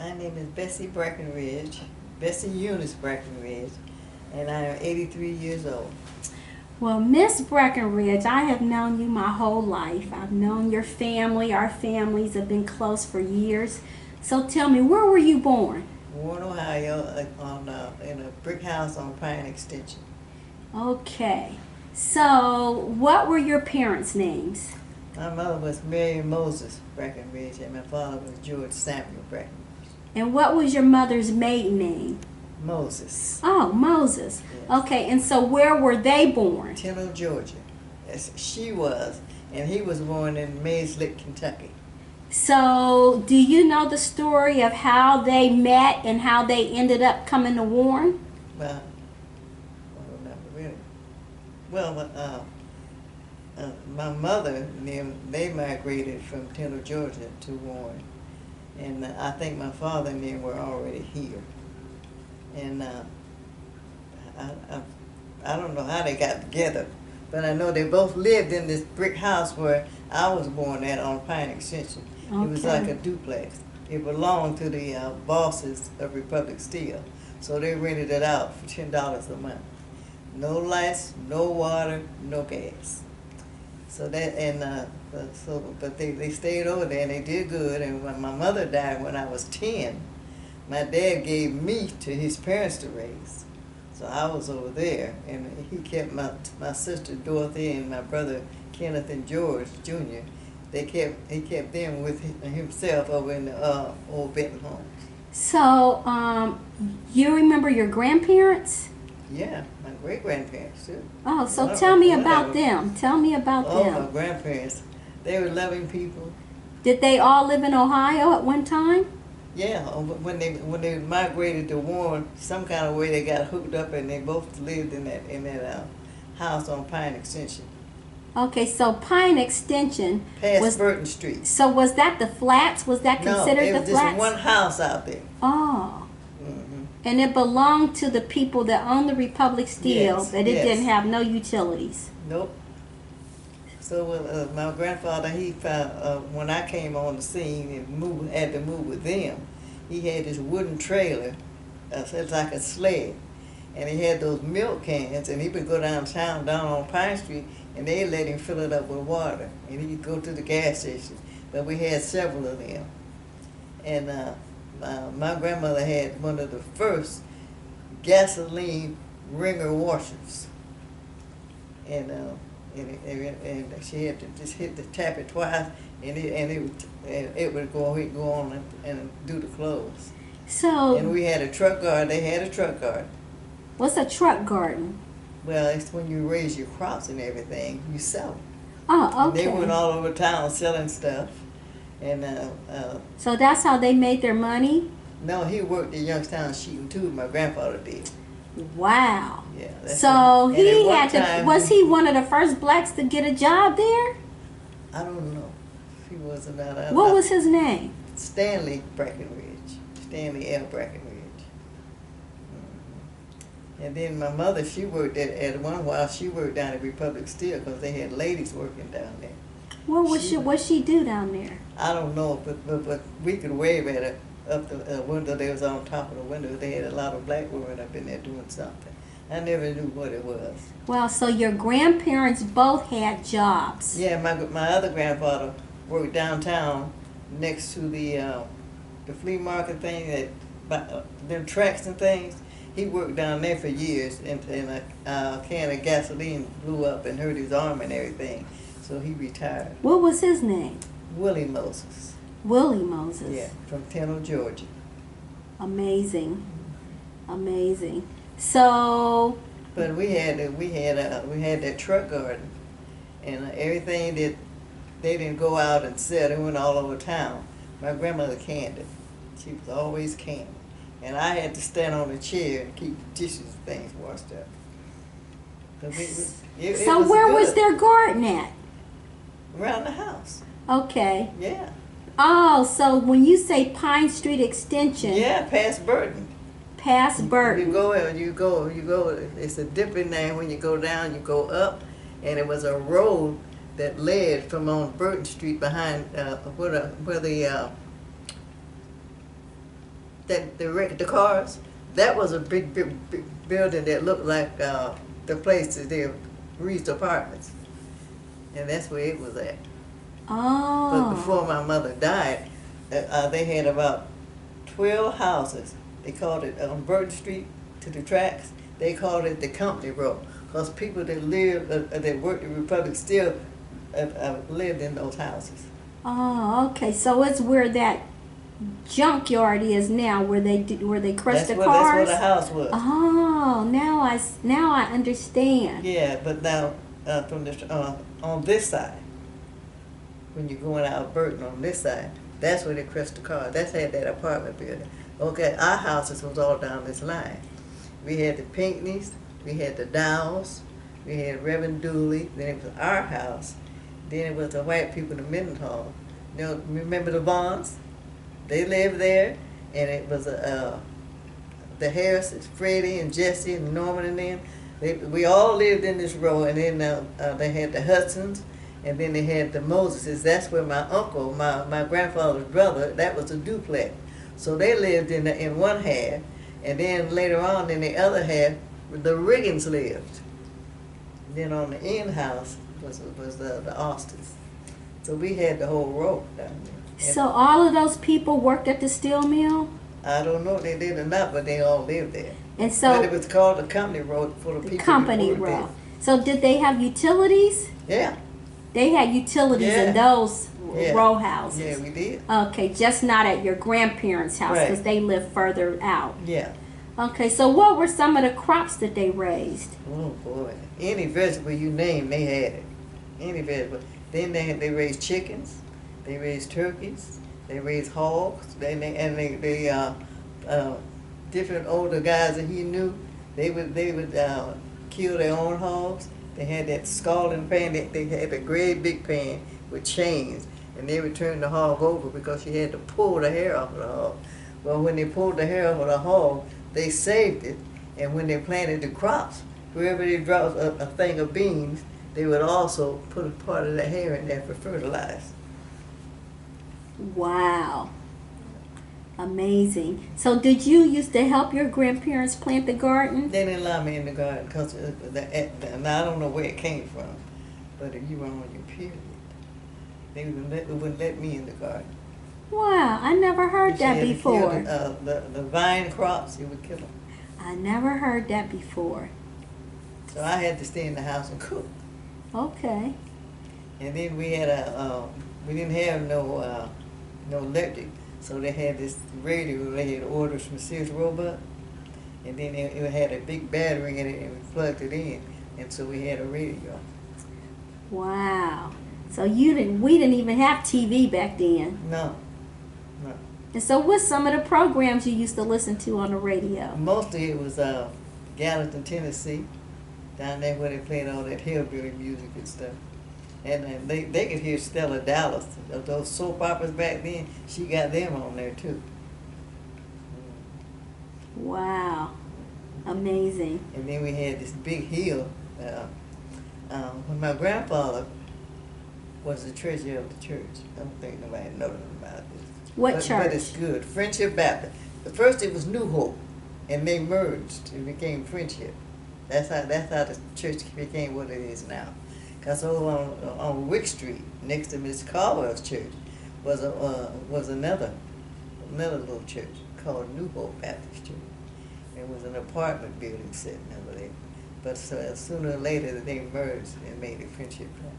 My name is Bessie Breckenridge, Bessie Eunice Breckenridge, and I am 83 years old. Well, Miss Breckenridge, I have known you my whole life. I've known your family. Our families have been close for years. So tell me, where were you born? Warren, Ohio, in a brick house on Pine Extension. Okay. So, what were your parents' names? My mother was Mary Moses Breckenridge, and my father was George Samuel Breckenridge. And what was your mother's maiden name? Moses. Oh, Moses. Yes. Okay, and so where were they born? Tennille, Georgia. Yes, she was, and he was born in Mays Lick, Kentucky. So, do you know the story of how they met and how they ended up coming to Warren? Well, not really. Well, my mother and them, they migrated from Tennille, Georgia to Warren. And I think my father and them were already here. And I don't know how they got together, but I know they both lived in this brick house where I was born at on Pine Extension. Okay. It was like a duplex. It belonged to the bosses of Republic Steel. So they rented it out for $10 a month. No lights, no water, no gas. So that, and but they stayed over there and they did good. And when my mother died when I was 10, my dad gave me to his parents to raise. So I was over there, and he kept my sister Dorothy and my brother Kenneth and George Jr. He kept them with himself over in the old Benton home. So, you remember your grandparents? Yeah, my great grandparents too. Oh, so tell me about them. Tell me about them. Oh, my grandparents, they were loving people. Did they all live in Ohio at one time? Yeah, when they migrated to Warren, some kind of way they got hooked up, and they both lived in that house on Pine Extension. Okay, so Pine Extension Past Burton Street. So was that the flats? Was that considered no, the flats? just one house out there. Oh. Mm-hmm. And it belonged to the people that owned the Republic Steel, Yes, but it yes. didn't have no utilities. Nope. So my grandfather, he found when I came on the scene and had to move with them, he had this wooden trailer, it's like a sled, and he had those milk cans, and he would go downtown down on Pine Street, and they let him fill it up with water, and he'd go to the gas station. But we had several of them, and my grandmother had one of the first gasoline wringer washers, and she had to just tap it twice, and it would go on and do the clothes. So. And we had a truck guard. They had a truck guard. What's a truck garden? Well, it's when you raise your crops and everything, you sell them. Oh, okay. And they went all over town selling stuff, and so that's how they made their money? no, he worked at Youngstown Sheeting too. My grandfather did. Wow. Yeah. So it. he had to. Was he one of the first blacks to get a job there? I don't know. He was about. What was his name? Stanley Breckenridge. Stanley L. Breckenridge. And then my mother, she worked at one while. She worked down at Republic Steel because they had ladies working down there. What she do down there? I don't know, but we could wave at her up the window. They was on top of the window. They had a lot of black women up in there doing something. I never knew what it was. Well, so your grandparents both had jobs. Yeah, my other grandfather worked downtown next to the flea market thing, them tracks and things. He worked down there for years, and a can of gasoline blew up and hurt his arm and everything, so he retired. What was his name? Willie Moses. Willie Moses. Yeah, from Tennille, Georgia. Amazing, amazing. So. But we had that truck garden, and everything that they didn't go out and sell, they went all over town. My grandmother canned it. She was always canning. And I had to stand on a chair and keep dishes and things washed up. So where was their garden at? Around the house. Okay. Yeah. Oh, so when you say Pine Street Extension. Yeah, past Burton. Past Burton. You go. It's a dipping name. When you go down, you go up, and it was a road that led from on Burton Street behind where the the cars, that was a big building that looked like the places there, Reed's Apartments, and that's where it was at. Oh. But before my mother died, they had about 12 houses. They called it on Burton Street to the tracks. They called it the Company Road, because people that lived that worked in the Republic still lived in those houses. Oh, okay. So it's where that junkyard is now, where they crush the cars. That's where the house was. Oh, now I understand. Yeah, but now from the on this side, when you're going out of Burton on this side, that's where they crushed the cars. That's had that apartment building. Okay, our houses was all down this line. We had the Pinckneys, we had the Dowells, we had Reverend Dooley. Then it was our house. Then it was the white people in Mendenhall. You know, remember the Bonds? They lived there, and it was the Harrises, Freddie and Jesse and Norman and them. We all lived in this row, and then they had the Hudsons, and then they had the Moseses. That's where my uncle, my grandfather's brother, that was a duplex. So they lived in one half, and then later on in the other half, the Riggins lived. Then on the end house was the Austins. So we had the whole row down there. And so all of those people worked at the steel mill? I don't know if they did or not, but they all lived there. And so but it was called the Company Road for the people. Company who worked Road. So did they have utilities? there. Yeah. They had utilities in those row houses. Yeah, we did. Okay, just not at your grandparents' house because they lived further out. Yeah. Okay, so what were some of the crops that they raised? Oh boy, any vegetable you name, they had it. Any vegetable. Then they raised chickens, they raised turkeys, they raised hogs. They different older guys that he knew, they would kill their own hogs. They had that scalding pan. They had a great big pan with chains, and they would turn the hog over because you had to pull the hair off of the hog. Well, when they pulled the hair off of the hog, they saved it, and when they planted the crops, wherever they dropped a thing of beans, they would also put a part of the hair in there for fertilizer. Wow. Amazing. So did you used to help your grandparents plant the garden? They didn't allow me in the garden because now I don't know where it came from, but if you were on your period, they wouldn't let me in the garden. Wow, I never heard that before. The vine crops, it would kill them. I never heard that before. So I had to stay in the house and cook. Okay. And then we had we didn't have no electric, so they had this radio. They had orders from Sears Roebuck, and then it had a big battery in it, and we plugged it in, and so we had a radio. Wow. So we didn't even have TV back then. No. And so what's some of the programs you used to listen to on the radio? Mostly it was Gallatin, Tennessee, down there where they played all that hillbilly music and stuff. And they could hear Stella Dallas, those soap operas back then. She got them on there too. Wow, amazing. And then we had this big hill. When my grandfather was the treasurer of the church. I don't think nobody knows about this. What church? But it's good. Friendship Baptist. At first it was New Hope, and they merged. It became Friendship. That's how the church became what it is now. Because over on Wick Street, next to Miss Caldwell's church, was another little church called New Hope Baptist Church. It was an apartment building sitting over there. But sooner or later they merged and made it Friendship Baptist.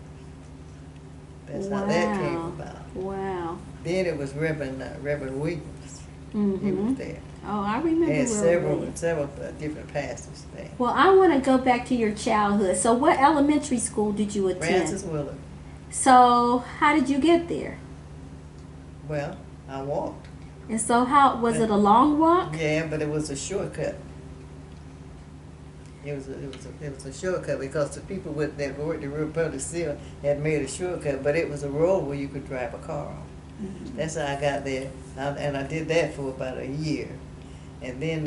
That's how that came about. Wow. Then it was Reverend Williams. He was there. Oh, I remember. They had several different pastors there. Well, I want to go back to your childhood. So what elementary school did you attend? Francis Willard. So how did you get there? Well, I walked. And so how, was it a long walk? Yeah, but it was a shortcut. It was a shortcut because the people that worked the Republic still had made a shortcut, but it was a road where you could drive a car on. Mm-hmm. That's how I got there, and I did that for about a year, and then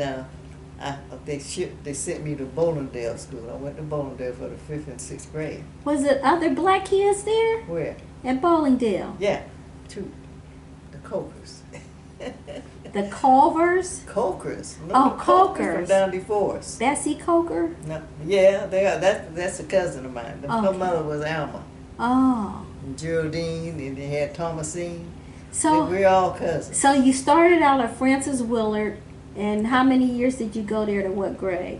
they sent me to Bowlingdale School. I went to Bowlingdale for the 5th and 6th grade. Was it other black kids there? Where? At Bowlingdale. Yeah, 2, the Cokers. The Culvers? Cokers. Oh, Cokers from Cokers. down before us. Bessie Coker? No, yeah, they are. That's a cousin of mine. Her Okay. mother was Alma. Oh. And Geraldine, and they had Thomasine. So, We're all cousins. so you started out at Francis Willard, and how many years did you go there to what grade?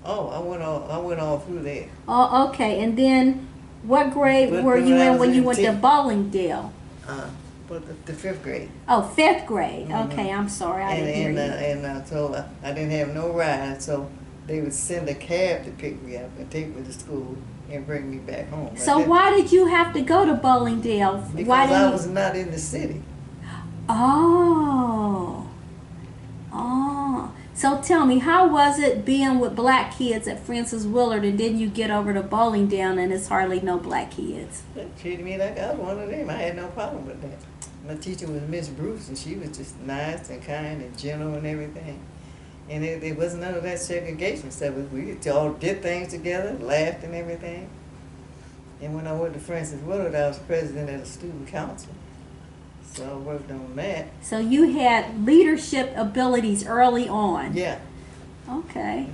Oh, I went all through there. Oh, okay. And then what grade But were when you I in was when you in went to teen- Bowlingdale? But the fifth grade. Oh, fifth grade. Mhm. Okay, I'm sorry. I didn't hear you. So I didn't have no ride, so they would send a cab to pick me up and take me to school and bring me back home. So why did you have to go to Bowlingdale? Because Why I didn't was not in the city. Oh. Oh. So tell me, how was it being with black kids at Francis Willard, and then you get over to Bowlingdale and it's hardly no black kids? They treated me like I was one of them. I had no problem with that. My teacher was Miss Bruce, and she was just nice and kind and gentle and everything. And it wasn't none of that segregation stuff. We all did things together, laughed and everything. And when I went to Francis Willard, I was president of the student council. So I worked on that. So you had leadership abilities early on. Yeah. Okay.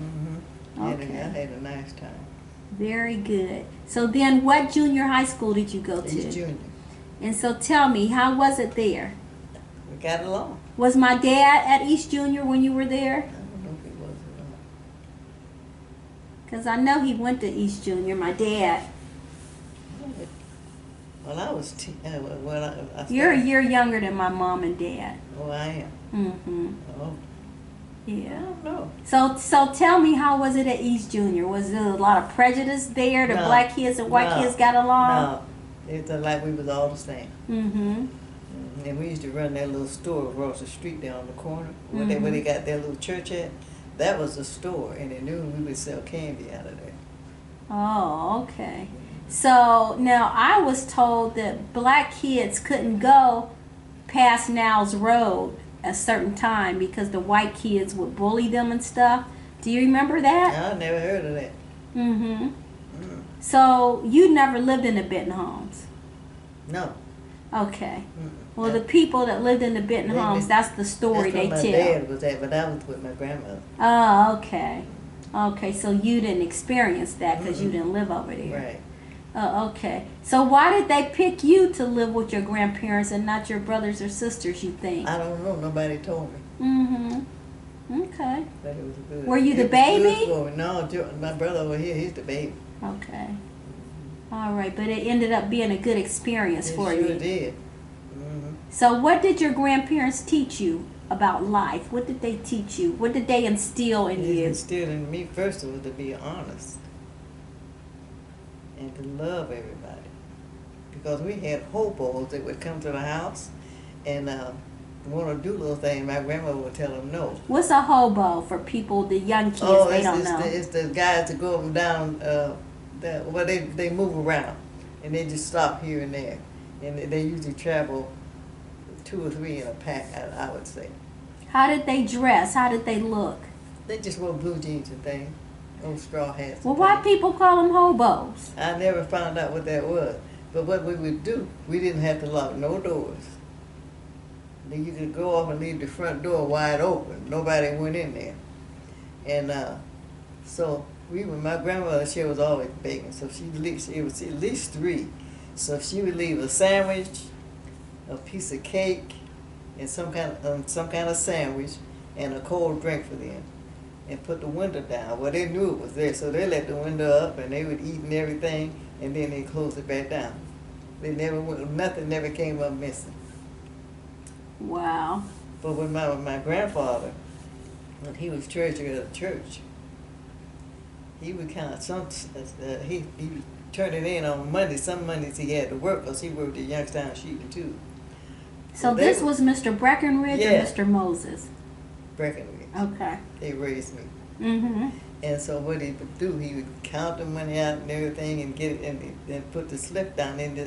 Mm-hmm. Okay. I had a nice time. Very good. So then what junior high school did you go to? East Junior. And so tell me, how was it there? We got along. Was my dad at East Junior when you were there? I don't know if he was or not. Because I know he went to East Junior, my dad. Well, I was. I You're a started- year younger than my mom and dad. Oh, I am. Mm-hmm. Oh, I Yeah. don't know. So tell me, how was it at East Junior? Was there a lot of prejudice there? The No. black kids and white No. kids got along? No, it's like we was all the same. Mm-hmm. And we used to run that little store across the street down the corner where Mhm. they got their little church at. That was the store, and at noon we would sell candy out of there. Oh, okay. So now I was told that black kids couldn't go past Now's Road a certain time because the white kids would bully them and stuff. Do you remember that? I never heard of that. Mm-hmm. Mm. So you never lived in the Benton homes? No. Okay. Mm. Well, the people that lived in the Benton They homes, did- that's the story they That's tell. where my dad was at, but I was with my grandmother. Oh, okay. Okay, so you didn't experience that because you Mm-mm. didn't live over there. Right. Oh, okay. So why did they pick you to live with your grandparents and not your brothers or sisters, you think? I don't know. Nobody told me Mm-hmm. Okay. that it was good. Were you the It was good baby? for me. No, my brother over here, he's the baby. Okay. All right, but it ended up being a good experience It for sure you. did. Mm-hmm. So what did your grandparents teach you about life? What did they teach you? What did they instill in It you? instilled in me first of all to be honest and to love everybody, because we had hobos that would come to the house and want to do little things. My grandmother would tell them no. What's a hobo for people, the young kids, Oh, they don't know? it's the guys that go up and down. Well, they move around and they just stop here and there, and they usually travel 2 or 3 in a pack. I would say. How did they dress? How did they look? They just wore blue jeans and things, old straw hats. Well, and why things. people call them hobos? I never found out what that was. But what we would do, we didn't have to lock no doors. Then you could go off and leave the front door wide open. Nobody went in there. And so my grandmother, she was always baking. So it was at least 3. So she would leave a sandwich, a piece of cake, and some kind of sandwich, and a cold drink for them, and put the window down. Well, they knew it was there, so they let the window up, and they would eat and everything, and then they closed it back down. Nothing never came up missing. Wow. But when my grandfather, when he was treasurer of the church, he would kind of he would turn it in on Mondays. Some Mondays he had to work because he worked at Youngstown Sheep too. So They this were- was Mr. Breckenridge Yeah. or Mr. Moses? Breckenridge. Okay. They raised me. Mm-hmm. And so what he would do, he would count the money out and everything, and get it, and put the slip down in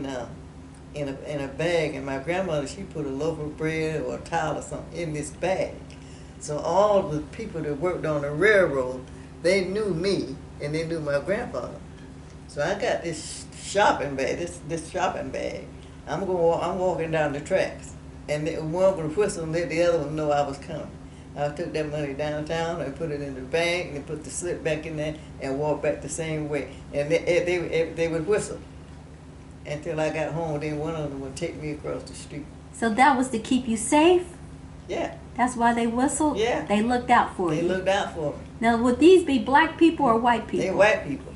a bag. And my grandmother, she put a loaf of bread or a towel or something in this bag. So all the people that worked on the railroad, they knew me and they knew my grandfather. So I got this shopping bag, this shopping bag, I'm walking down the tracks, and one would whistle and let the other one know I was coming. I took that money downtown and put it in the bank and put the slip back in there and walked back the same way. And they would whistle until I got home. Then one of them would take me across the street. So that was to keep you safe? Yeah. That's why they whistled? Yeah. They looked out for you? They looked out for me. Now, would these be black people or white people? They white people.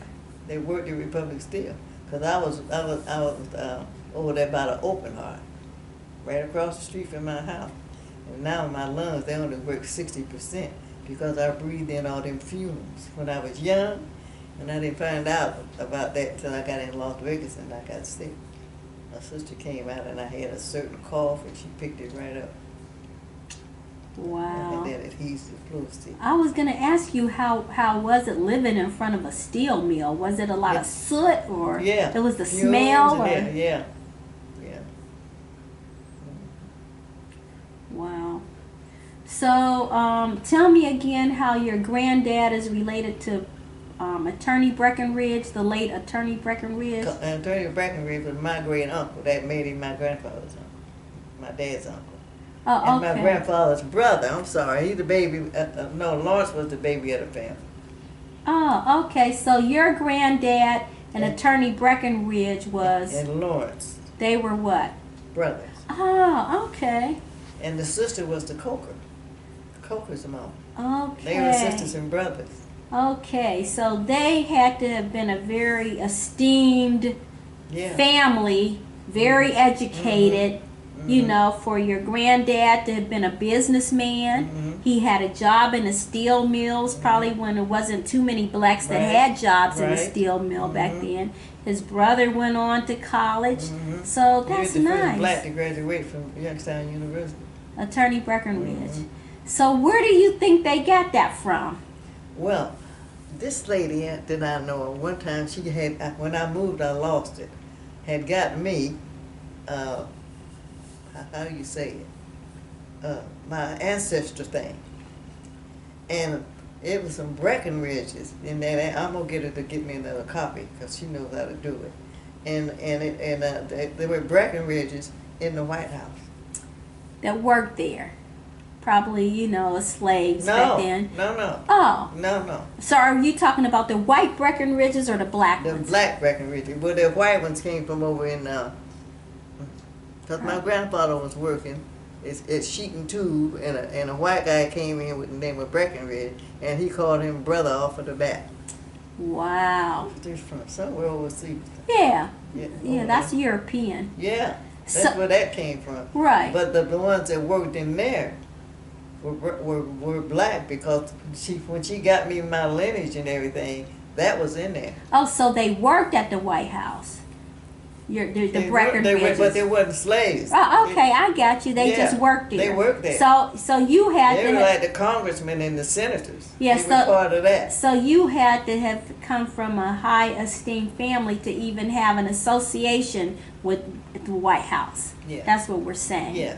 They worked the Republic Steel. Because I was over there by the Open Heart, right across the street from my house. And now my lungs, they only work 60% because I breathed in all them fumes when I was young, and I didn't find out about that until I got in Las Vegas and I got sick. My sister came out and I had a certain cough and she picked it right up. Wow. And that adhesive fluid. I was going to ask you how was it living in front of a steel mill? Was it a lot of soot or it was the smell? Or? Yeah. Wow. So tell me again how your granddad is related to Attorney Breckenridge, the late Attorney Breckenridge. Attorney Breckenridge was my great uncle. That made him my grandfather's uncle, my dad's uncle. Oh, and okay. my grandfather's brother, I'm sorry, he's the baby, no, Lawrence was the baby of the family. Oh, okay. So your granddad and Attorney Breckenridge was... And Lawrence. They were what? Brothers. Oh, okay. And the sister was the Coker's mom. Okay. They were sisters and brothers. Okay, so they had to have been a very esteemed family, very educated. You know, for your granddad to have been a businessman. He had a job in the steel mills, probably when there wasn't too many blacks that had jobs in the steel mill back then. His brother went on to college. So that's he was the nice. first black to graduate from Youngstown University. Attorney Breckenridge. So where do you think they got that from? Well, this lady that I know, one time she had, when I moved, I lost it, had got me, how do you say it? My ancestor thing. And it was some Breckenridges in that. I'm going to get her to get me another copy because she knows how to do it. And there were Breckenridges in the White House. That worked there. Probably, you know, slaves back then. No. Oh. No. So are you talking about the white Breckenridges or the black ones? The black Breckenridges. Well, the white ones came from over in, because my grandfather was working at Sheet and Tube, and a white guy came in with the name of Breckenridge, and he called him brother off of the bat. Wow. They're from somewhere overseas. Yeah, that's European. Yeah, that's where that came from. Right. But the ones that worked in there were black because when she got me my lineage and everything, that was in there. Oh, so they worked at the White House. The Breckenridges. But they wasn't slaves. Oh, okay, I got you. They just worked there. They worked there. So you had they were like the congressmen and the senators. Yes, they were part of that. So you had to have come from a high esteemed family to even have an association with the White House. Yeah. That's what we're saying. Yeah.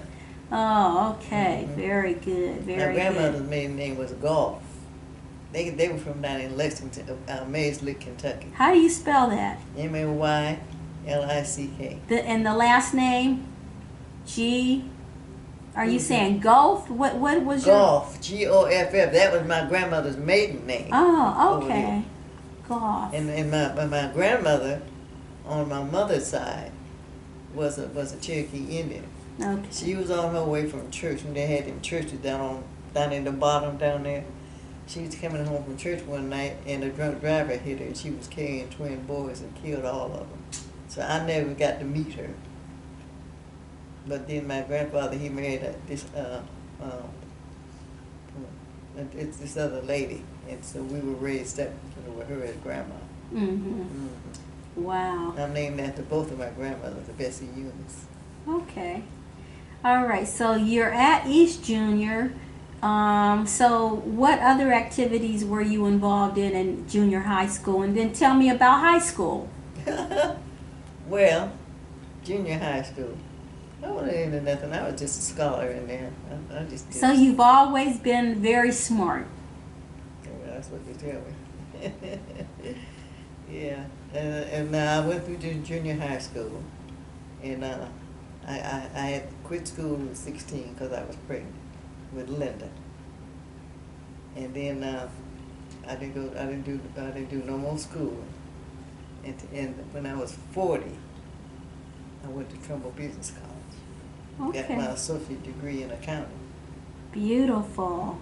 Oh, okay. Very good. Very good. My grandmother's maiden name was Golf. They were from down in Lexington, Mays Lick, Kentucky. How do you spell that? Maylick. And the last name? G? Are you saying Golf? What was your... Golf. Goff. That was my grandmother's maiden name. Oh, okay. Golf. And my grandmother, on my mother's side, was a Cherokee Indian. Okay. She was on her way from church, and they had them churches down in the bottom down there. She was coming home from church one night, and a drunk driver hit her, and she was carrying twin boys and killed all of them. So I never got to meet her. But then my grandfather, he married this other lady, and so we were raised up with her as grandma. Wow. I'm named after both of my grandmothers, the Bessie Eunice. Okay. All right. So you're at East Junior. So what other activities were you involved in junior high school? And then tell me about high school. Well, junior high school, I wasn't into nothing. I was just a scholar in there. I just did. So you've always been very smart. Well, that's what they tell me. Yeah, and I went through junior high school, and I had quit school at 16 because I was pregnant with Linda, and then I didn't do no more school. And when I was 40, I went to Trumbull Business College. Okay. Got my associate degree in accounting. Beautiful.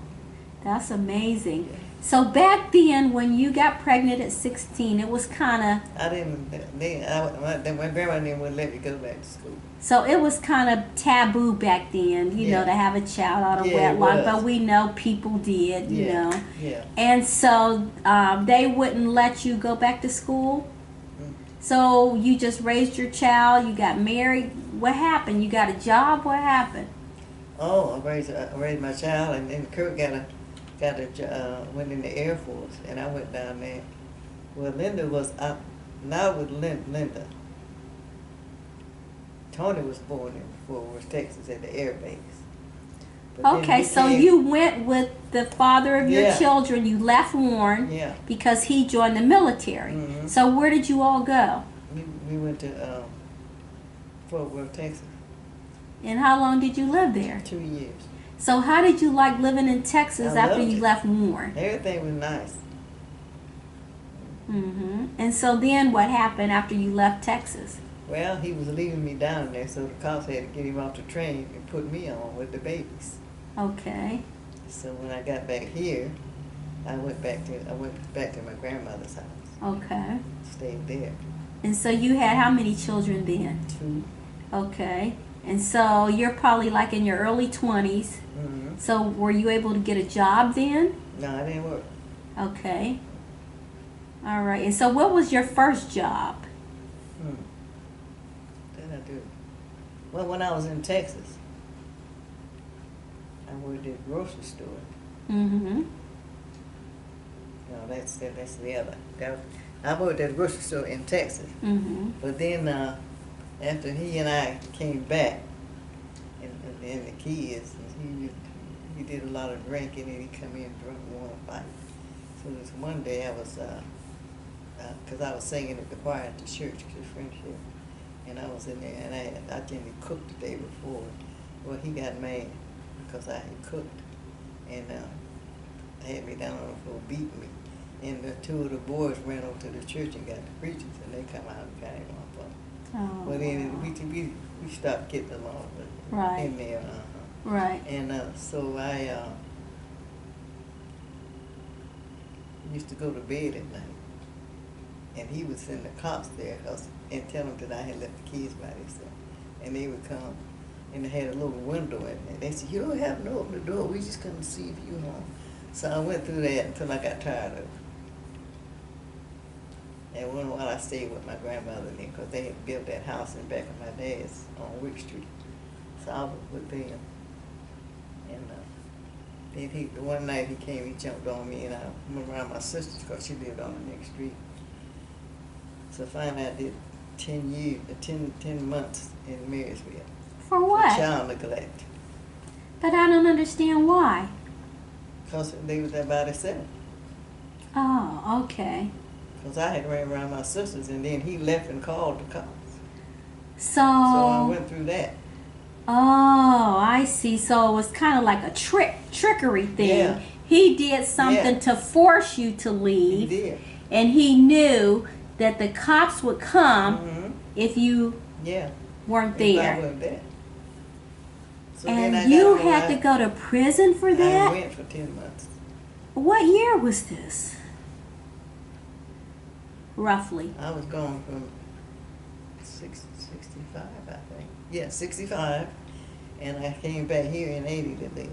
That's amazing. So back then, when you got pregnant at 16, it was kind of. I didn't. My grandma didn't want to let me go back to school. So it was kind of taboo back then, you know, to have a child out of wedlock. But we know people did, you know. Yeah. And so they wouldn't let you go back to school. Mm. So you just raised your child. You got married. What happened? You got a job. What happened? Oh, I raised my child, and then Kurt went in the Air Force, and I went down there. Well, Linda was up. Now with Linda. Tony was born in Fort Worth, Texas, at the air base. But okay, so you went with the father of your children. You left Warren because he joined the military. Mm-hmm. So where did you all go? We went to Fort Worth, Texas. And how long did you live there? 2 years. So how did you like living in Texas after you left Warren? Everything was nice. Mm-hmm. And so then what happened after you left Texas? Well, he was leaving me down there, so the cops had to get him off the train and put me on with the babies. Okay. So when I got back here, I went back to my grandmother's house. Okay. Stayed there. And so you had how many children then? 2. Okay. And so you're probably like in your early 20s. Mm-hmm. So were you able to get a job then? No, I didn't work. Okay. All right. And so what was your first job? What did I do? Well, when I was in Texas, I worked at a grocery store. Mm-hmm. No, that's the other. I worked at a grocery store in Texas. Mm-hmm. But then after he and I came back, and the kids, he did a lot of drinking, and he come in drunk and want to fight. So this one day I was, because I was singing at the choir at the church, the friendship, and I was in there, and I generally cooked the day before. Well, he got mad because I had cooked, and had me down on the floor, beat me. And the 2 of the boys ran over to the church and got the preachers, and they come out and got him off of. Oh, Well, then we stopped getting along right. in there. Right. And so I used to go to bed at night, and he would send the cops there and tell them that I had left the kids by themselves. And they would come, and they had a little window in there. They said, "You don't have to open the door. We just come to see if you're home." So I went through that until I got tired of it. And one while I stayed with my grandmother then, because they had built that house in back of my dad's on Wick Street. So I was with them. And then one night he came, he jumped on me, and I went around my sister's because she lived on the next street. So finally I did 10 months in Marysville. For what? For child neglect. But I don't understand why. Because they was there by themselves. Oh, okay. Because I had ran around my sisters, and then he left and called the cops. So I went through that. Oh, I see. So it was kind of like a trickery thing. Yeah. He did something to force you to leave. He did. And he knew that the cops would come if you weren't there. I wasn't there. So and you had to go to prison for that? I went for 10 months. What year was this? Roughly. I was gone from 65, I think. Yeah, 65. And I came back here in 80 to live.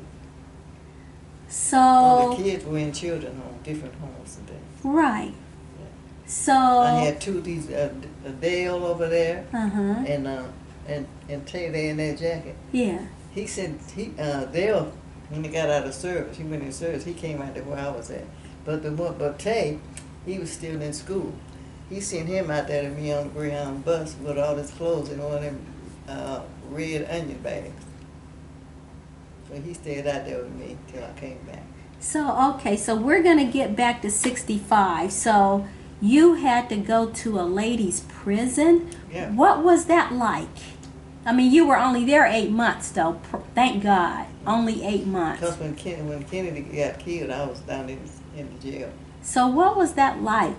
So the kids were in children homes, different homes and things. Right. Yeah. So I had 2 of these, Dale over there, and Taylor in that jacket. Yeah. He said Dale, when he got out of service, he went in service. He came out there where I was at. But Tay, he was still in school. He sent him out there to me on the Greyhound bus with all his clothes in one of them red onion bags. So he stayed out there with me till I came back. So okay, so we're gonna get back to 65. So you had to go to a ladies' prison. Yeah. What was that like? I mean, you were only there 8 months, though. Thank God, only 8 months. Because when Kennedy got killed, I was down in the jail. So what was that like,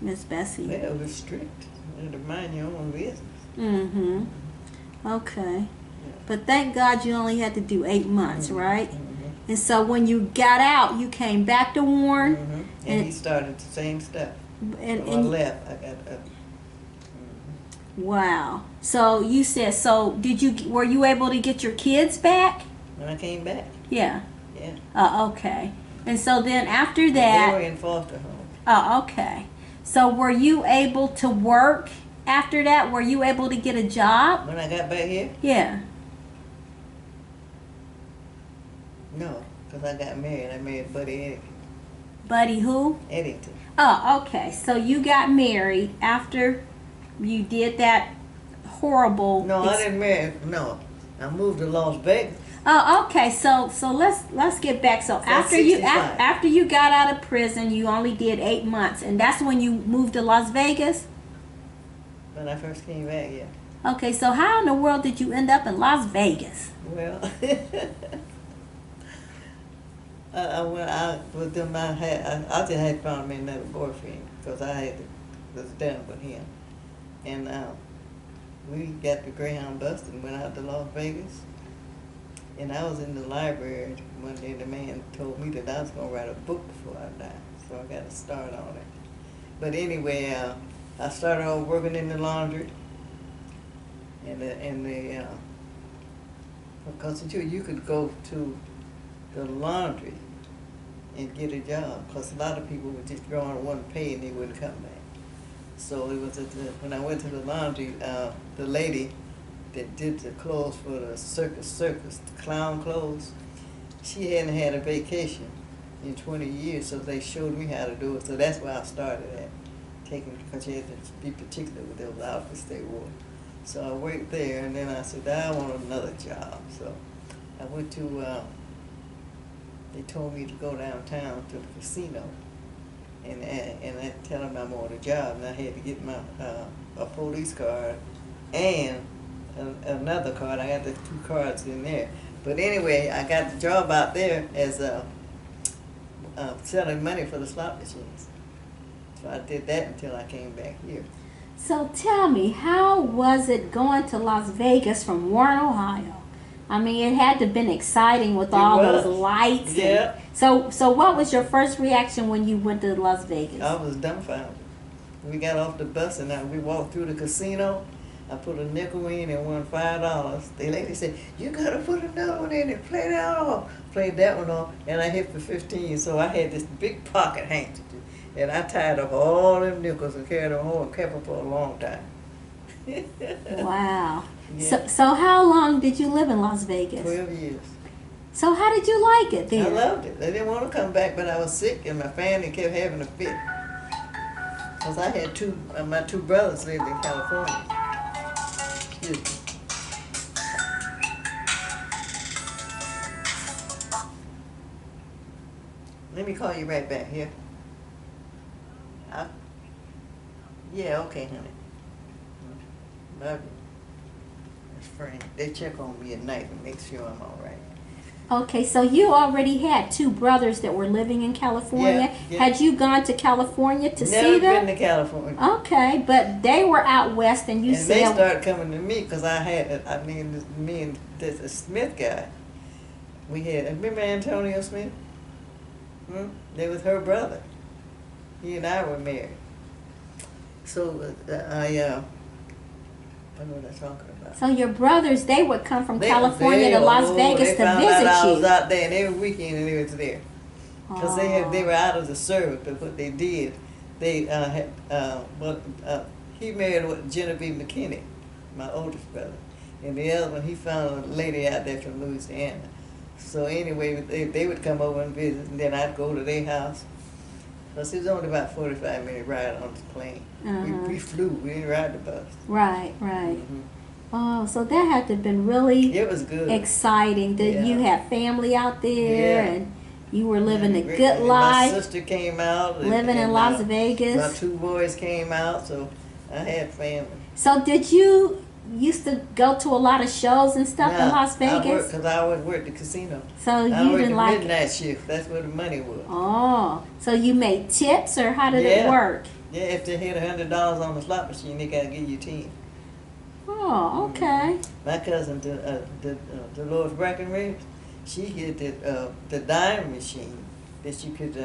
Miss Bessie? Well, it was strict. You had to mind your own business. Mm-hmm. Okay. Yeah. But thank God you only had to do 8 months, right? Mm-hmm. And so when you got out, you came back to Warren. Mm-hmm. And he started the same stuff. And, So I left. I got up. Wow. So you said, so were you able to get your kids back? When I came back. Yeah. Yeah. Okay. And so then after They that. were in foster home. Oh, okay. So were you able to work after that? Were you able to get a job? When I got back here? Yeah. No, because I got married. I married Buddy Eddington. Buddy who? Eddington. Oh, okay. So you got married after you did that horrible. No, I didn't marry. No, I moved to Las Vegas. Oh, okay. So let's get back. So after 65. after you got out of prison, you only did 8 months, and that's when you moved to Las Vegas. When I first came back, yeah. Okay. So how in the world did you end up in Las Vegas? Well, I went out with them. I just had found me another boyfriend because was done with him, and we got the Greyhound bus and went out to Las Vegas. And I was in the library one day. The man told me that I was going to write a book before I died, so I got to start on it. But anyway, I started off working in the laundry, because you could go to the laundry and get a job, because a lot of people would just go on one pay and they wouldn't come back. So it was when I went to the laundry, the lady that did the clothes for the circus, the clown clothes, she hadn't had a vacation in 20 years, so they showed me how to do it. So that's where I started at, because you had to be particular with those outfits they wore. So I worked there, and then I said, I want another job. So I went to, they told me to go downtown to the casino and I tell them I wanted a job, and I had to get my a police card and another card. I got the 2 cards in there. But anyway, I got the job out there as selling money for the slot machines. So I did that until I came back here. So tell me, how was it going to Las Vegas from Warren, Ohio? I mean, it had to have been exciting with all those lights. Yeah. So what was your first reaction when you went to Las Vegas? I was dumbfounded. We got off the bus and we walked through the casino. I put a nickel in and won $5. The lady said, "You gotta put another one in and play that off." Played that one off, and I hit for 15. So I had this big pocket handkerchief, and I tied up all them nickels and carried them home and kept them for a long time. Wow. Yeah. So how long did you live in Las Vegas? 12 years. So how did you like it there? I loved it. I didn't want to come back, but I was sick, and my family kept having a fit. Because I had my 2 brothers lived in California. Excuse me. Let me call you right back here. Yeah, okay, honey. Love you. That's friend. They check on me at night and make sure I'm all right. Okay, so you already had 2 brothers that were living in California. Yeah. Had you gone to California to see Never them? been to California. Okay, but they were out west, and you And said they started coming to me because me and this Smith guy, we had, remember Antonio Smith? They was her brother. He and I were married. So what was I talking about? so your brothers, they would come from California to Las Vegas to found out visit I you. was out there, and every weekend they was there. Because they were out of the service, but what they did, they he married with Genevieve McKinney, my oldest brother, and the other one, he found a lady out there from Louisiana. So anyway, they would come over and visit, and then I'd go to their house. Because it was only about 45-minute ride on the plane. We flew, we didn't ride the bus. Right. Oh, so that had to have been really It was good. exciting that you had family out there and you were living the And good life. My sister came out. Living in Las Vegas. My 2 boys came out, so I had family. So did you used to go to a lot of shows and stuff in Las Vegas? Because I always worked the casino. So I you worked didn't the like midnight shift. That's where the money was. Oh, so you made tips, or how did it Yeah. work? Yeah, if they hit $100 on the slot machine, they gotta give you 10. Oh, okay. My cousin, Dolores Breckenridge, she hit the dime machine that you could,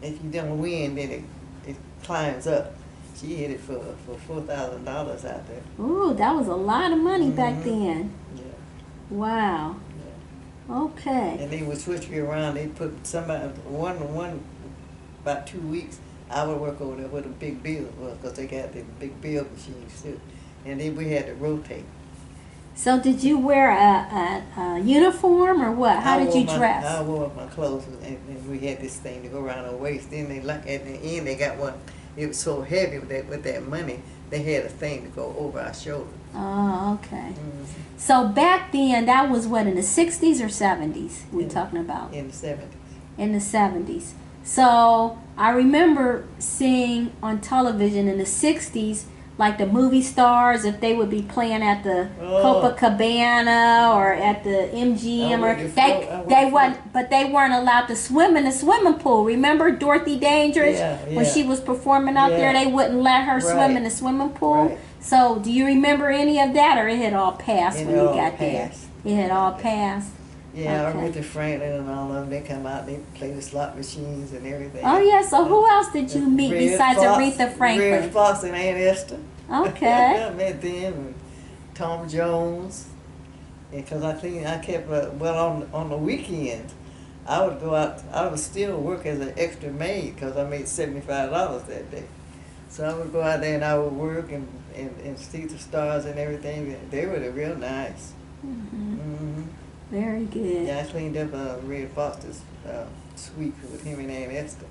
if you don't win, then it climbs up. She hit it for $4,000 out there. Ooh, that was a lot of money back then. Yeah. Wow. Yeah. Okay. And they would switch me around. They'd put somebody, one, about 2 weeks, I would work over there where the big bill was, because they got the big bill machines too. And then we had to rotate. So did you wear a uniform or what? How did you dress? I wore my clothes, and we had this thing to go around our waist. Then they, like at the end, they got one. It was so heavy with that money, they had a thing to go over our shoulders. Oh, okay. Mm-hmm. So back then, that was what, in the 60s or 70s we're talking about? In the 70s. In the 70s. So I remember seeing on television in the 60s, like the movie stars, if they would be playing at the Copacabana or at the MGM, or they weren't allowed to swim in the swimming pool. Remember Dorothy Dandridge when she was performing out there? They wouldn't let her swim in the swimming pool. Right. So do you remember any of that, or it had all passed when you got there? It had all passed. Yeah, Okay. Aretha Franklin and all of them, they come out, they play the slot machines and everything. Oh yeah, so who else did you meet besides Aretha Franklin? Red Fox and Aunt Esther. Okay. I met them, and Tom Jones. Because I kept, well, on the weekends, I would go out, I would still work as an extra maid because I made $75 that day. So I would go out there and I would work and see the stars and everything. They were real nice. Mm-hmm. Mm-hmm. Very good. Yeah, I cleaned up Red Foster's suite with him and Aunt Esther.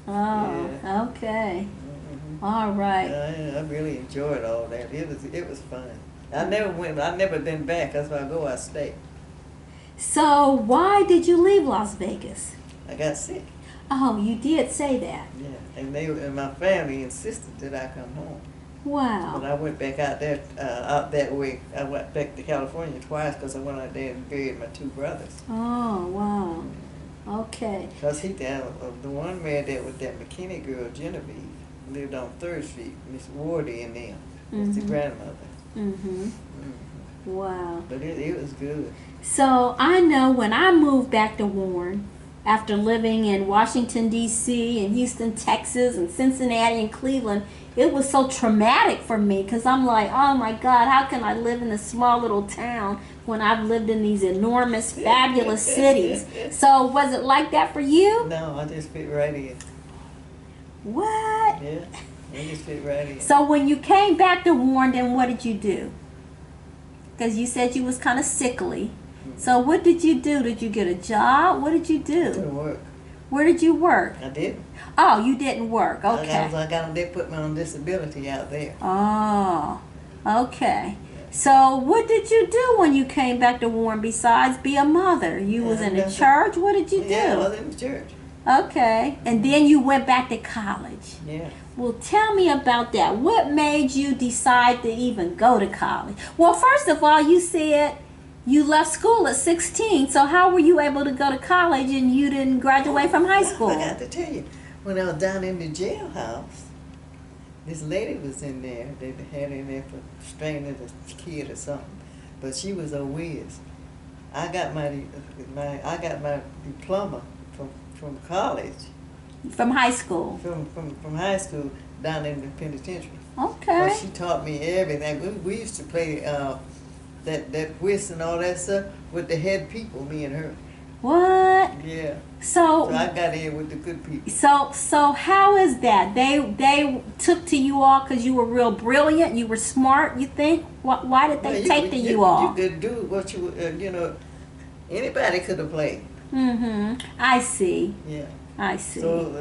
Oh, yeah. Okay. Mm-hmm. All right. I really enjoyed all that. It was fun. I never been back. That's why I go. I stay. So why did you leave Las Vegas? I got sick. Oh, you did say that. Yeah, and my family insisted that I come home. Wow. But I went back out there, out that way. I went back to California twice because I went out there and buried my two brothers. Oh, wow. Okay. Because the one man that with that McKinney girl, Genevieve, lived on 3rd Street, Miss Wardy and them. It's the grandmother. Mm-hmm. Mm-hmm. Wow. But it was good. So I know when I moved back to Warren, after living in Washington, D.C., and Houston, Texas, and Cincinnati, and Cleveland, it was so traumatic for me because I'm like, oh my God, how can I live in a small little town when I've lived in these enormous, fabulous cities? So was it like that for you? No, I just fit right in. What? Yeah, I just fit right in. So when you came back to Warren, then what did you do? Because you said you was kind of sickly. So what did you do? Did you get a job? What did you do? I didn't work. Where did you work? I didn't. Oh, you didn't work. Okay. They put me on disability out there. Oh, okay. So what did you do when you came back to Warren besides be a mother? You was in a church? What did you do? Yeah, I was in the church. Okay. And then you went back to college. Yeah. Well, tell me about that. What made you decide to even go to college? Well, first of all, you said you left school at 16, so how were you able to go to college and you didn't graduate from high school? I got to tell you, when I was down in the jailhouse, this lady was in there. They had her in there for straining a kid or something, but she was a whiz. I got my diploma from college. From high school? From high school down in the penitentiary. Okay. Well, she taught me everything. We used to play that whist and all that stuff with the head people, me and her. What? Yeah. So I got in with the good people. So how is that? They took to you all because you were real brilliant. You were smart. You think? Why did they take to you all? You could do what you anybody could have played. I see. Yeah. I see. So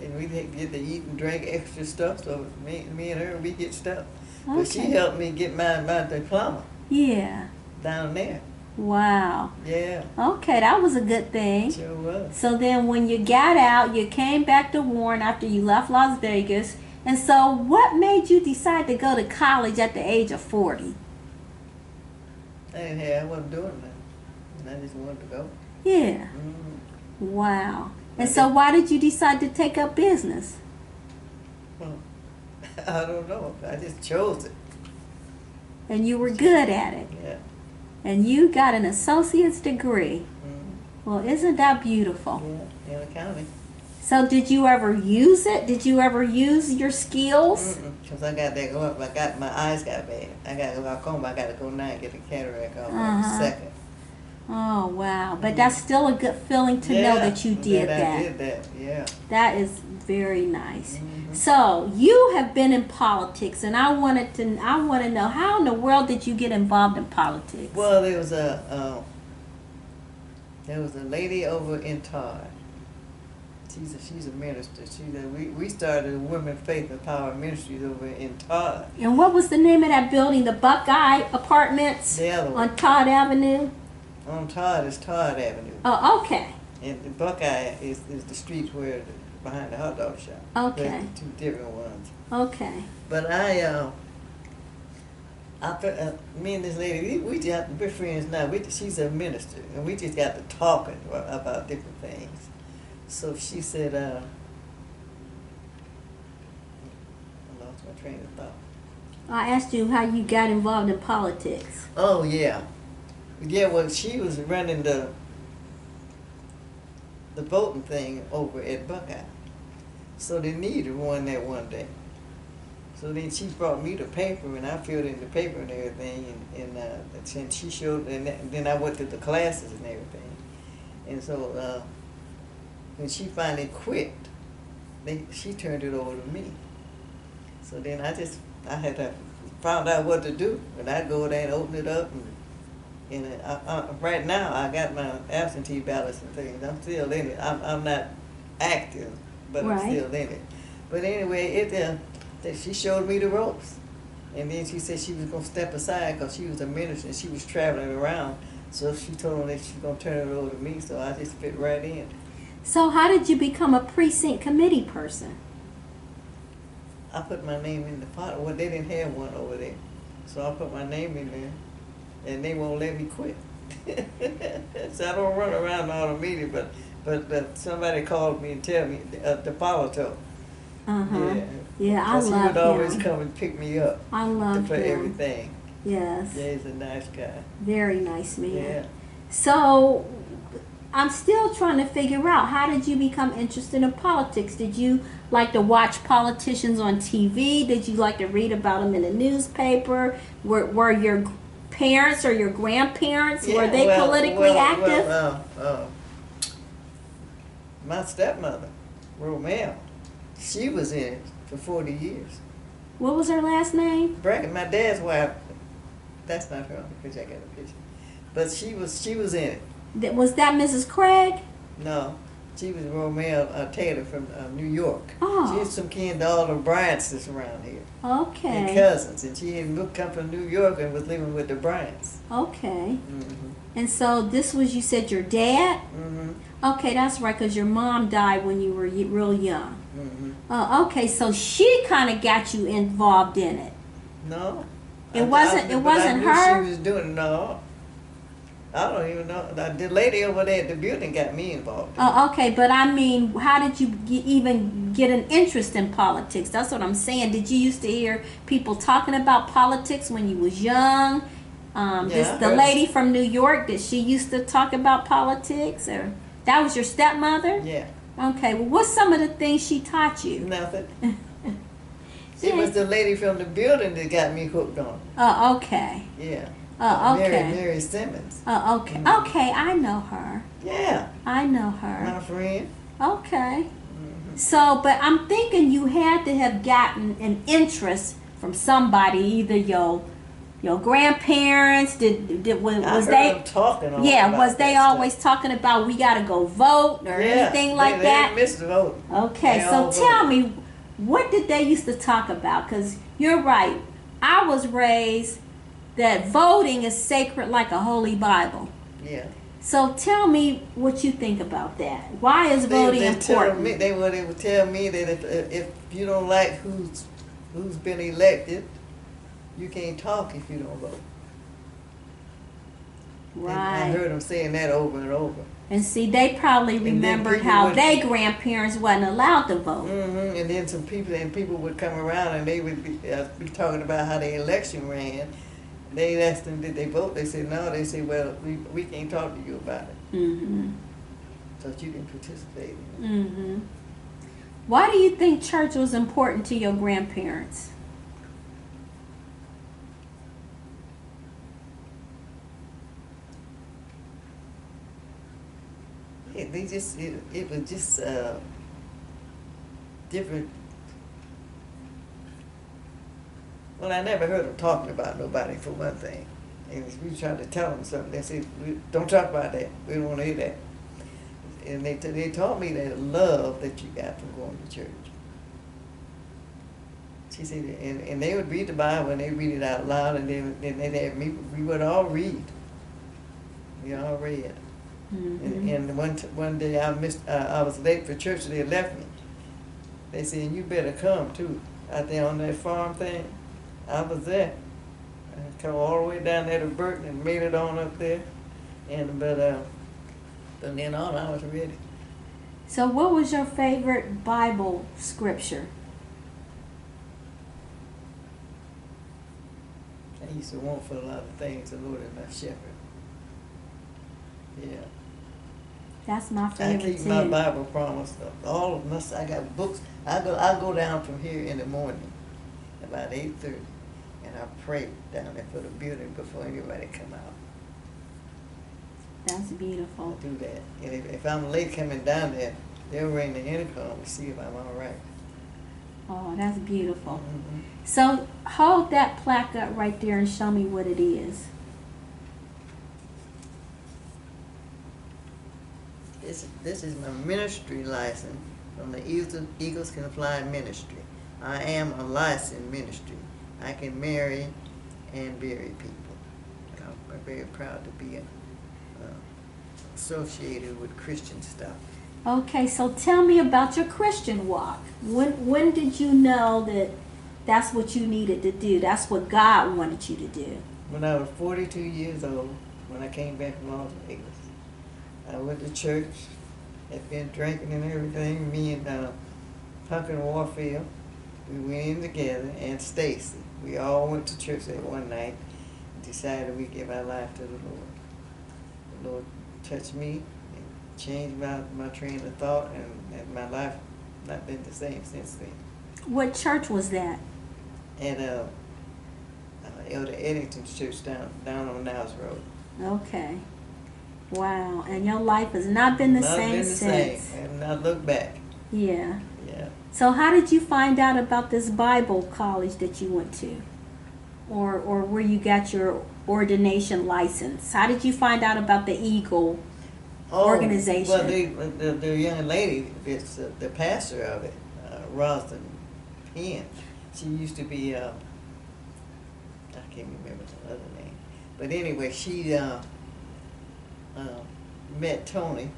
and we get to eat and drink extra stuff. So me and her, we get stuff. Okay. But she helped me get my diploma. Yeah. Down there. Wow. Yeah. Okay, that was a good thing. Sure was. So then when you got out, you came back to Warren after you left Las Vegas. And so what made you decide to go to college at the age of 40? I wasn't doing nothing. And I just wanted to go. Yeah. Mm-hmm. Wow. And so why did you decide to take up business? Well, I don't know. I just chose it. And you were good at it. Yeah. And you got an associate's degree. Mm-hmm. Well, isn't that beautiful? Yeah, in accounting. So did you ever use it? Did you ever use your skills? Because I got that my eyes got bad. I got glaucoma. I got to go now and get the cataract off on the second. Oh, wow. But that's still a good feeling to know that you did that. I did that, yeah. That is very nice. Mm-hmm. So you have been in politics, and I want to know, how in the world did you get involved in politics? Well, there was a lady over in Todd. She's a minister. We started a Women Faith and Power Ministries over in Todd. And what was the name of that building? The Buckeye Apartments? The other one. On Todd Avenue? On Todd is Todd Avenue. Oh, okay. And the Buckeye is the street where behind the hot dog shop. Okay. They're two different ones. Okay. But me and this lady, we're friends now. She's a minister, and we just got to talking about different things. So she said, I lost my train of thought. I asked you how you got involved in politics. Oh, yeah. Yeah, well, she was running the voting thing over at Buckeye. So they needed one that one day. So then she brought me the paper, and I filled in the paper and everything, and she showed, and then I went to the classes and everything. And so when she finally quit, she turned it over to me. So then I had to find out what to do, and I go there and open it up, and right now I got my absentee ballots and things. I'm still in it. I'm not active, but I'm still in it. But anyway, she showed me the ropes, and then she said she was gonna step aside because she was a minister and she was traveling around. So she told me that she was gonna turn it over to me. So I just fit right in. So how did you become a precinct committee person? I put my name in the pot. Well, they didn't have one over there, so I put my name in there, and they won't let me quit. So I don't run around all the meetings, but somebody called me and tell me the Polito. Yeah, I love him. He would always come and pick me up. I love for him. everything. Yes. Yeah, he's a nice guy. Very nice man. Yeah. So I'm still trying to figure out, how did you become interested in politics? Did you like to watch politicians on TV? Did you like to read about them in the newspaper? Were your parents or your grandparents, were they politically active? My stepmother, Romeo, she was in it for 40 years. What was her last name? My dad's wife. That's not her picture. I got a picture. But she was in it. Was that Mrs. Craig? No, she was Romeo Taylor from New York. Oh. She had some kin to all the Bryants that's around here. Okay. And cousins, and she had come from New York and was living with the Bryants. Okay. Mm-hmm. And so this was, you said, your dad? Mm-hmm. Okay, that's right, because your mom died when you were real young. Mm-hmm. Okay, so she kind of got you involved in it. No. It wasn't her? She was doing no. I don't even know. The lady over there at the building got me involved. Okay, but I mean, how did you even get an interest in politics? That's what I'm saying. Did you used to hear people talking about politics when you was young? The lady from New York, did she used to talk about politics? Or that was your stepmother? Yeah. Okay, well, what's some of the things she taught you? Nothing. It was the lady from the building that got me hooked on. Okay. Yeah. Okay. Mary Simmons. Okay. Mm-hmm. Okay, I know her. Yeah. I know her. My friend. Okay. Mm-hmm. So, but I'm thinking you had to have gotten an interest from somebody, either your grandparents. Was they talking? Was they always talking about we got to go vote or anything like that? They missed the vote. Okay, so tell me, what did they used to talk about? Because you're right. I was raised that voting is sacred like a holy Bible. Yeah. So tell me what you think about that. Why is voting important? They would tell me that if you don't like who's been elected, you can't talk if you don't vote. And I Right. heard them saying that over and over. And see, they probably remembered how their grandparents wasn't allowed to vote. And then people would come around and they would be talking about how the election ran. They asked them, did they vote? They said no. They said, well, we can't talk to you about it. Mm-hmm. So you didn't participate in it. Mm-hmm. Why do you think church was important to your grandparents? It was just different. Well, I never heard them talking about nobody, for one thing. And if we tried to tell them something, they said, don't talk about that. We don't want to hear that. And they taught me that love that you got from going to church. She said, and they would read the Bible and they read it out loud, and then they'd have me, we would all read. We all read. Mm-hmm. And one day I was late for church, and they left me. They said, you better come too, out there on that farm thing. I was there. I come all the way down there to Burton and made it on up there. But then on I was ready. So what was your favorite Bible scripture? I used to want for a lot of things, the Lord is my shepherd. Yeah. That's my favorite I keep too. my Bible promise. All of us, I got books. I go down from here in the morning about 8:30, and I pray down there for the building before anybody come out. That's beautiful. I do that. And if I'm late coming down there, they'll ring the intercom and see if I'm all right. Oh, that's beautiful. Mm-hmm. So hold that plaque up right there and show me what it is. This is my ministry license from the Eagles Can Fly Ministry. I am a licensed ministry. I can marry and bury people. I'm very proud to be associated with Christian stuff. Okay, so tell me about your Christian walk. When did you know that that's what you needed to do? That's what God wanted you to do. When I was 42 years old, when I came back from Las Vegas, I went to church, had been drinking and everything. Me and Pumpkin Warfield, we went in together, and Stacy. We all went to church that one night and decided we'd give our life to the Lord. The Lord touched me and changed my train of thought, and my life not been the same since then. What church was that? At Elder Eddington's church down on Niles Road. Okay. Wow. And your life has not been the same since. Same. And I look back. Yeah. Yeah. So how did you find out about this Bible college that you went to? Or where you got your ordination license? How did you find out about the Eagle organization? Well, the young lady, it's the pastor of it, Rosalind Penn. She used to be, I can't remember the other name. But anyway, she met Tony.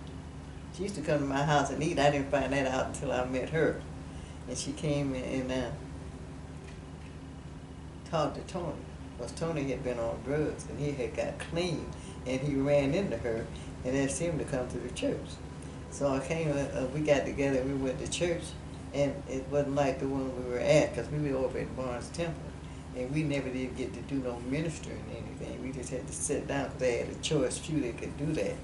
She used to come to my house and eat. I didn't find that out until I met her. And she came and talked to Tony. Because Tony had been on drugs and he had got clean. And he ran into her and asked him to come to the church. So I came, we got together and we went to church. And it wasn't like the one we were at, because we were over at Barnes Temple. And we never did get to do no ministering or anything. We just had to sit down because they had a choice few that could do that.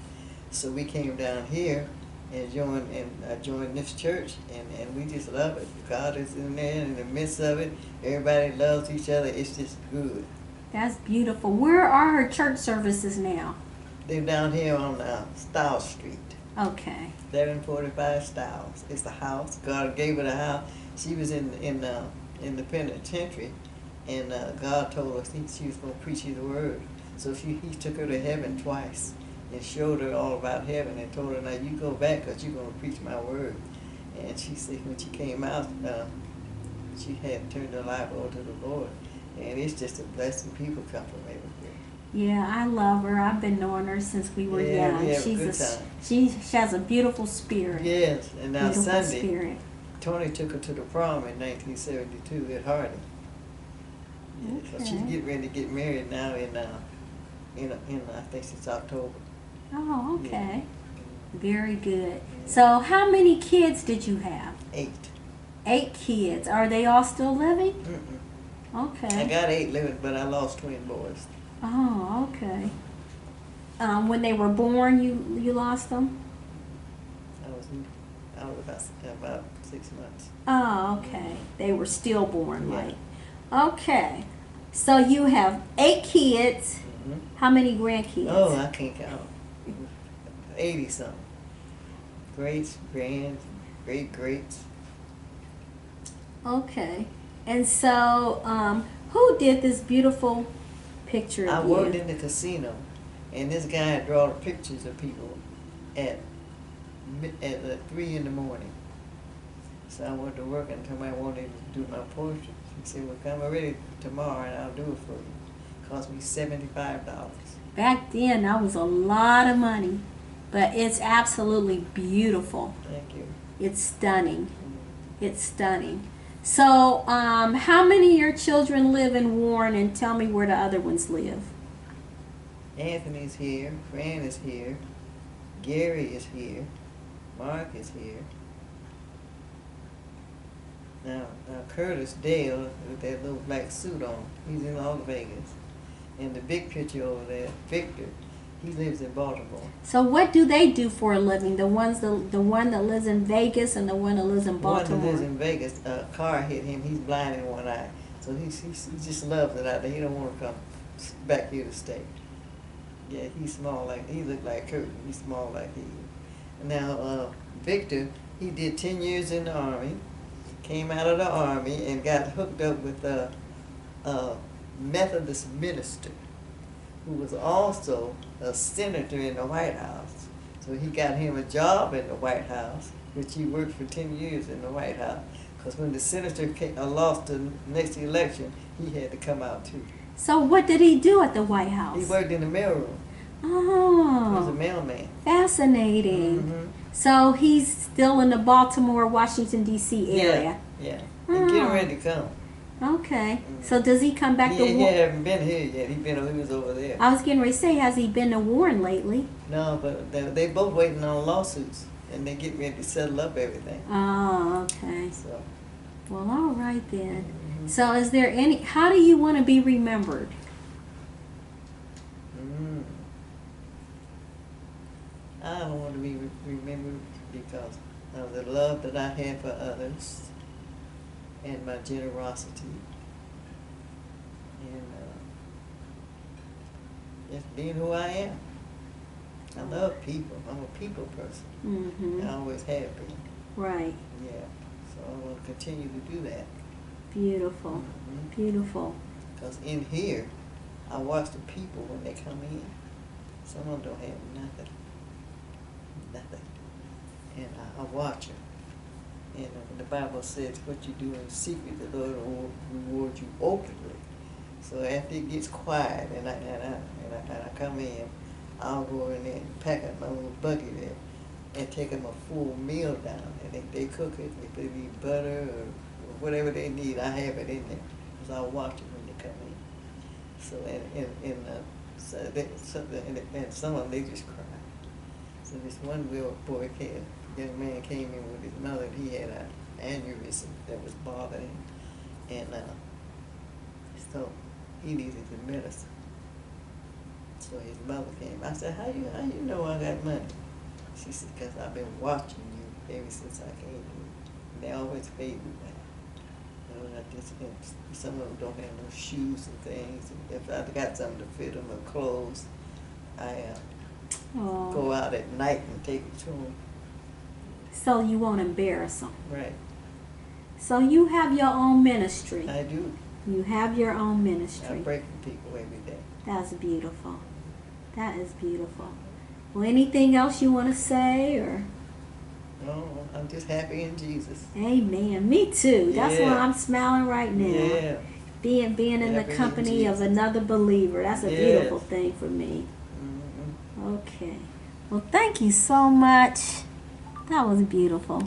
So we came down here and joined this church, and we just love it. God is in there in the midst of it. Everybody loves each other. It's just good. That's beautiful. Where are her church services now? They're down here on Stiles Street. Okay. 745 Stiles. It's the house. God gave her the house. She was in the penitentiary, and God told her she was going to preach His word. So he took her to heaven twice and showed her all about heaven and told her, now you go back because you're going to preach my word. And she said when she came out, she had turned her life over to the Lord. And it's just a blessing. People come from everywhere. Yeah, I love her. I've been knowing her since we were Yeah, young. we have a She's good time. she has a beautiful spirit. Yes, and now Beautiful Sunday, spirit. Tony took her to the prom in 1972 at Harding. Yeah, so she's Okay. getting ready to get married now in I think it's October. Oh, okay. Yeah. Very good. Yeah. So, how many kids did you have? 8. 8 kids. Are they all still living? Mm-mm. Okay. I got 8 living, but I lost twin boys. Oh, okay. When they were born, you lost them? I was about 6 months. Oh, okay. They were stillborn, Yeah. right? Okay. So you have 8 kids. Hmm. How many grandkids? Oh, I can't count. 80 something. Greats, grands, great greats. Okay. And so, who did this beautiful picture I of worked you? in the casino, and this guy draw the pictures of people at 3 in the morning. So I went to work and somebody wanted to do my portraits. He said, "Well, come already tomorrow, and I'll do it for you." Cost me $75. Back then, that was a lot of money, but it's absolutely beautiful. Thank you. It's stunning. Mm. It's stunning. So, how many of your children live in Warren, and tell me where the other ones live? Anthony's here. Fran is here. Gary is here. Mark is here. Now Curtis Dale with that little black suit on, he's in Las Vegas. And the big picture over there, Victor, he lives in Baltimore. So, what do they do for a living? The one that lives in Vegas and the one that lives in Baltimore. One that lives in Vegas, a car hit him. He's blind in one eye, so he just loves it out there. He don't want to come back here to stay. Yeah, he's small like he look like Kurt. He's small like he. Now Victor, he did 10 years in the Army, came out of the Army and got hooked up with a Methodist minister who was also a senator in the White House. So he got him a job in the White House, which he worked for 10 years in the White House. Because when the senator lost the next election, he had to come out too. So, what did he do at the White House? He worked in the mailroom. He was a Oh, mailman. fascinating. Mm-hmm. So, he's still in the Baltimore, Washington, D.C. area. Yeah. And getting Oh. ready to come. Okay. So, does he come back to He Warren? haven't been here yet. He was over there. I was getting ready to say, has he been to Warren lately? No, but they both waiting on lawsuits, and they getting ready to settle up everything. Oh, okay. So. Well, all right then. Mhm. So, is there how do you want to be remembered? Mm. I don't want to be remembered because of the love that I had for others and my generosity and just being who I am. I love people. I'm a people person. Mm-hmm. I always have been. Right. Yeah. So I want to continue to do that. Beautiful. Mhm. Beautiful. Because in here, I watch the people when they come in. Some of them don't have nothing. Nothing. And I watch them. And the Bible says what you do in secret, the Lord will reward you openly. So after it gets quiet and I come in, I'll go in there and pack up my little buggy there and take them a full meal down. And if they cook it, if they need butter or whatever they need, I have it in there. Because I'll watch them when they come in. So and some of them they just cry. So this one little boy young man came in with his mother, and he had an aneurysm that was bothering him. And so he needed the medicine. So his mother came. I said, how you know I got money? She said, because I've been watching you ever since I came here. And they always paid me back. And some of them don't have no shoes and things. And if I got something to fit them or clothes, I Oh. go out at night and take it to them. So you won't embarrass them. Right. So you have your own ministry. I do. You have your own I'm ministry. breaking people every day. That's beautiful. That is beautiful. Well, anything else you want to say or? No, I'm just happy in Jesus. Amen. Me too. That's why Yeah. I'm smiling right now. Yeah. being in the Happy in company of Jesus. another believer. That's a Yes. beautiful thing for me. Mhm. Okay. Well, thank you so much. That was beautiful.